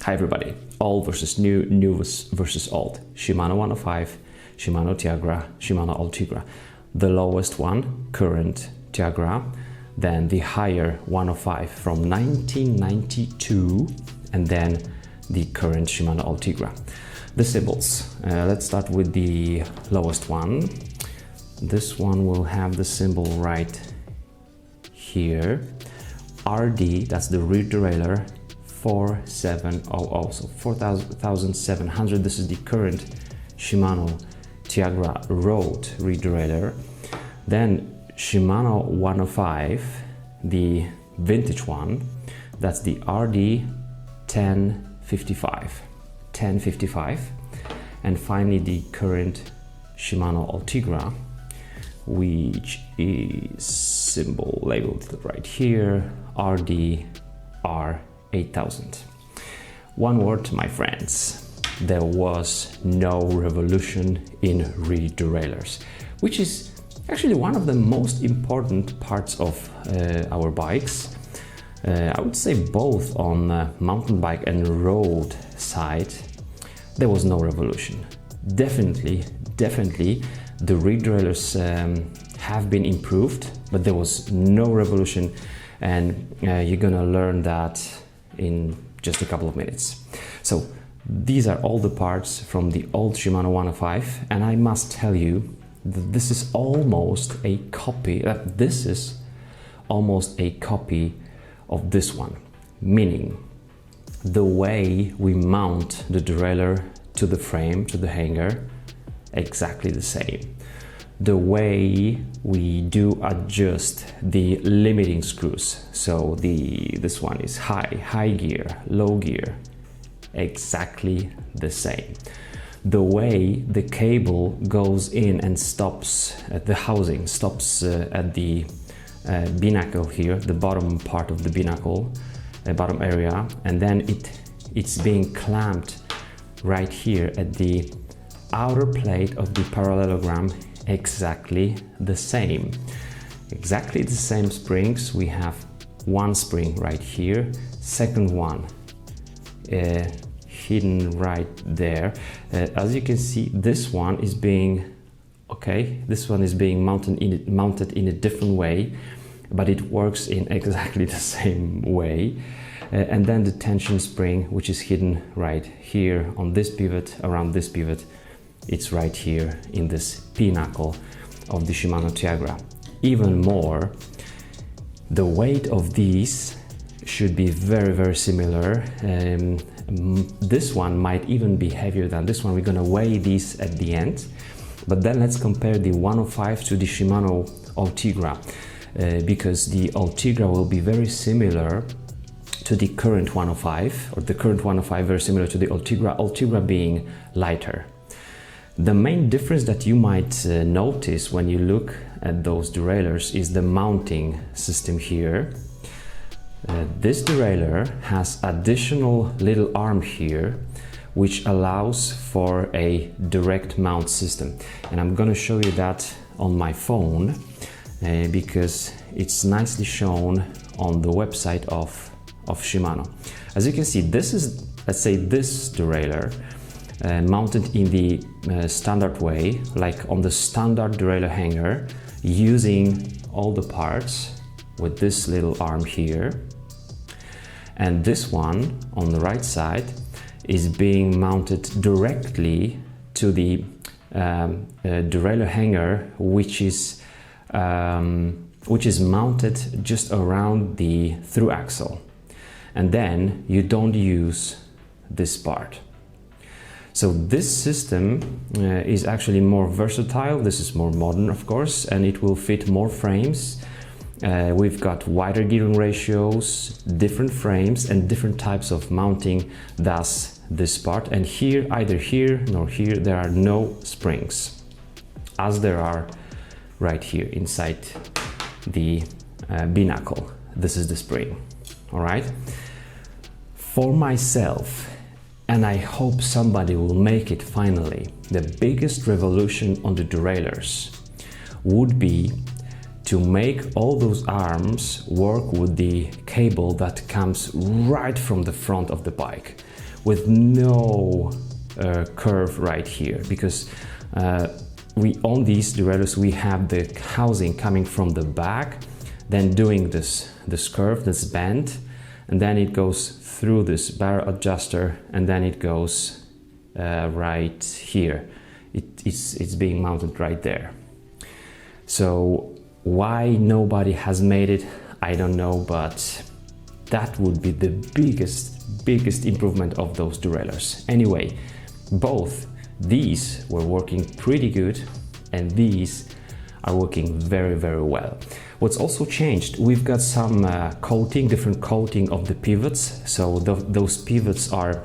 Hi everybody, old versus new, new versus old. Shimano 105, Shimano Ultegra, Shimano Ultegra. The lowest one, current Ultegra, then the higher 105 from 1992, and then the current Shimano Ultegra. The symbols, let's start with the lowest one. This one will have the symbol right here. RD, that's the rear derailleur, 4700, so 4700. This is the current Shimano Ultegra Road rear derailleur. Then Shimano 105, the vintage one, that's the RD 1055. And finally the current Shimano Ultegra, which is symbol labeled right here, RDR 8000. One word, my friends, there was no revolution in rear derailleurs, which is actually one of the most important parts of our bikes. I would say both on mountain bike and road side, there was no revolution. Definitely, the rear derailleurs have been improved, but there was no revolution, and you're gonna learn that in just a couple of minutes. So these are all the parts from the old Shimano 105, and I must tell you that this is almost a copy. Of this one, meaning the way we mount the derailleur to the frame, to the hanger, exactly the same. The way we do adjust the limiting screws, so this one is high gear, low gear, exactly the same. The way the cable goes in and stops at the housing, stops at the binnacle here, the bottom part of the binnacle, bottom area, and then it's being clamped right here at the outer plate of the parallelogram, exactly the same. Exactly the same springs. We have one spring right here, second one hidden right there. As you can see, this one is being mounted in a different way, but it works in exactly the same way. And then the tension spring, which is hidden right here on this pivot, around this pivot, it's right here in this pinnacle of the Shimano Ultegra. Even more, the weight of these should be very similar. This one might even be heavier than this one. We're gonna weigh these at the end. But then let's compare the 105 to the Shimano Ultegra, because the Ultegra will be very similar to the current 105, or the current 105 very similar to the Ultegra being lighter. The main difference that you might notice when you look at those derailleurs is the mounting system here. This derailleur has additional little arm here, which allows for a direct mount system. And I'm gonna show you that on my phone because it's nicely shown on the website of Shimano. As you can see, this is, let's say, this derailleur mounted in the standard way, like on the standard derailleur hanger, using all the parts with this little arm here. And this one on the right side is being mounted directly to the derailleur hanger, which is mounted just around the through axle, and then you don't use this part. So this system is actually more versatile. This is more modern, of course, and it will fit more frames. We've got wider gearing ratios, different frames, and different types of mounting, thus this part. And here, either here nor here, there are no springs, as there are right here inside the binnacle. This is the spring. All right. For myself, and I hope somebody will make it finally, the biggest revolution on the derailleurs would be to make all those arms work with the cable that comes right from the front of the bike, with no curve right here, because we on these derailleurs we have the housing coming from the back, then doing this curve, this bend, and then it goes through this barrel adjuster, and then it goes right here. It's being mounted right there. So why nobody has made it, I don't know, but that would be the biggest improvement of those derailleurs. Anyway, both these were working pretty good, and these are working very well. What's also changed, we've got some coating, different coating of the pivots, so those pivots are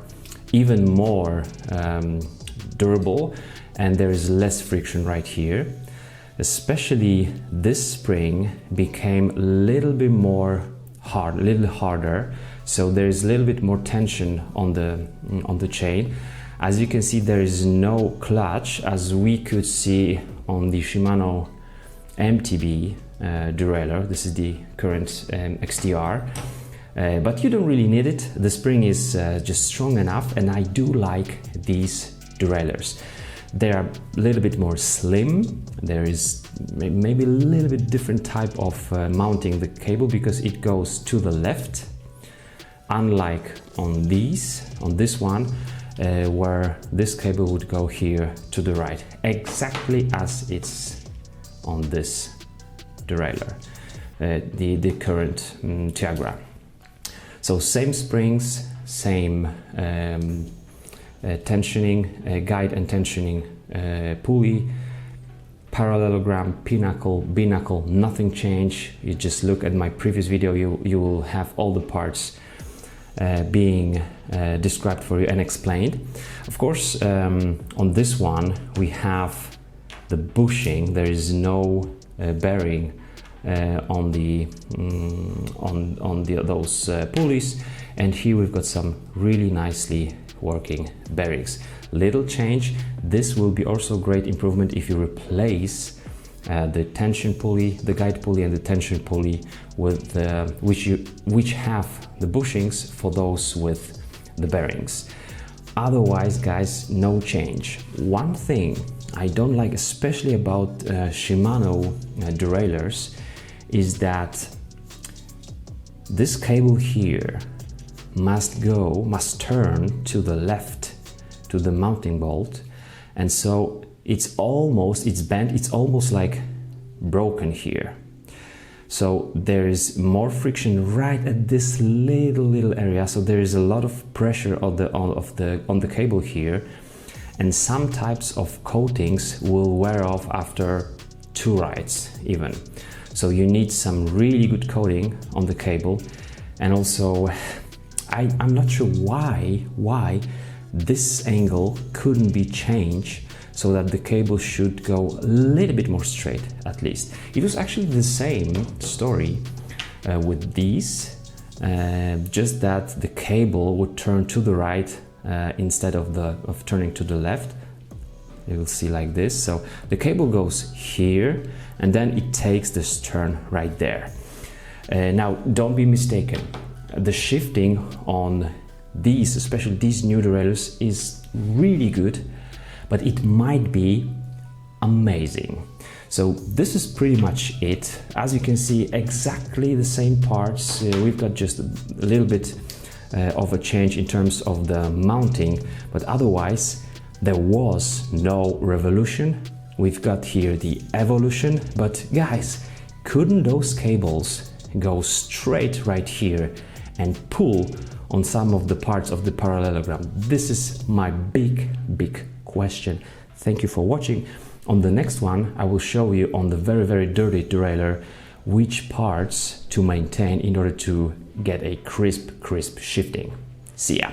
even more durable, and there is less friction right here. Especially this spring became a little bit more hard, a little harder, so there is a little bit more tension on the chain. As you can see, there is no clutch, as we could see on the Shimano MTB derailleur. This is the current XTR, but you don't really need it. The spring is just strong enough, and I do like these derailleurs. They are a little bit more slim. There is maybe a little bit different type of mounting the cable, because it goes to the left, unlike on this one, where this cable would go here to the right, exactly as it's on this derailleur, the current Ultegra. So same springs, same tensioning, guide and tensioning pulley, parallelogram, pinnacle, binacle, nothing changed. You just look at my previous video, you will have all the parts being described for you and explained. Of course, on this one we have the bushing. There is no bearing on those pulleys, and here we've got some really nicely working bearings. Little change. This will be also great improvement if you replace the tension pulley, the guide pulley and the tension pulley with which have the bushings for those with the bearings. Otherwise, guys, no change. One thing I don't like, especially about Shimano derailleurs, is that this cable here must turn to the left, to the mounting bolt, and so it's bent, it's almost like broken here. So there is more friction right at this little area, so there is a lot of pressure on the cable here, and some types of coatings will wear off after 2 rides even. So you need some really good coating on the cable. And also I'm not sure why this angle couldn't be changed so that the cable should go a little bit more straight, at least. It was actually the same story with these, just that the cable would turn to the right instead of turning to the left. You will see like this. So the cable goes here, and then it takes this turn right there. Now, don't be mistaken. The shifting on these, especially these new derailleurs, is really good, but it might be amazing. So this is pretty much it. As you can see, exactly the same parts. We've got just a little bit of a change in terms of the mounting, but otherwise there was no revolution. We've got here the evolution, but guys, couldn't those cables go straight right here and pull on some of the parts of the parallelogram? This is my big question. Thank you for watching. On the next one, I will show you on the very dirty derailleur which parts to maintain in order to get a crisp shifting. See ya!